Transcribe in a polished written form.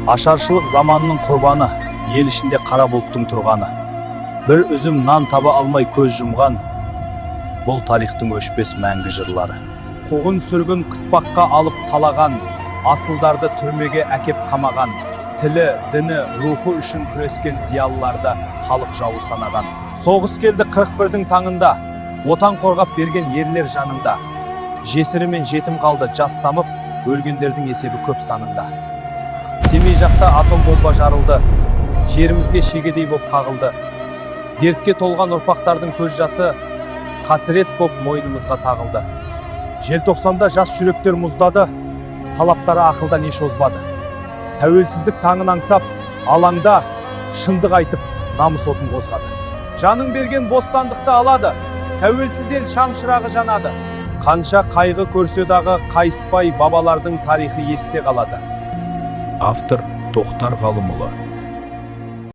Ашаршылық заманның құрбаны, ел ішінде қара бұлттың тұрғаны. Бір үзім нан таба алмай көз жұмған, бұл тарихтың өшпес мәңгі жырлары. Қуғын сүргін қыспаққа алып талаған, асылдарды түрмеге әкеп қамаған, тілі, діні, рухы үшін күрескен зиялыларды халық жауы санаған. Соғыс келді 41-дің таңында, отан қорғап берген ерлер жанында. Жесірі мен жетім қалды жас тамып, өлгендердің есебі көп санында. Семей жақта атом бомба жарылды, жерімізге шегедей боп қағылды. Дертке толған ұрпақтардың көз жасы қасірет боп мойнымызға тағылды. Желтоқсанда жас жүректер мұздады, талаптары ақылдан еш озбады. Тәуелсіздік таңын аңсап, алаңда шындық айтып, намыс отын қозғады. Жаның берген бостандықты алады, тәуелсіз ел шамшырағы жанады. Қанша қайғы көрсе дағы қайыспай бабалардың тарихы есте қалады. Автор Тоқтар Ғалымұлы.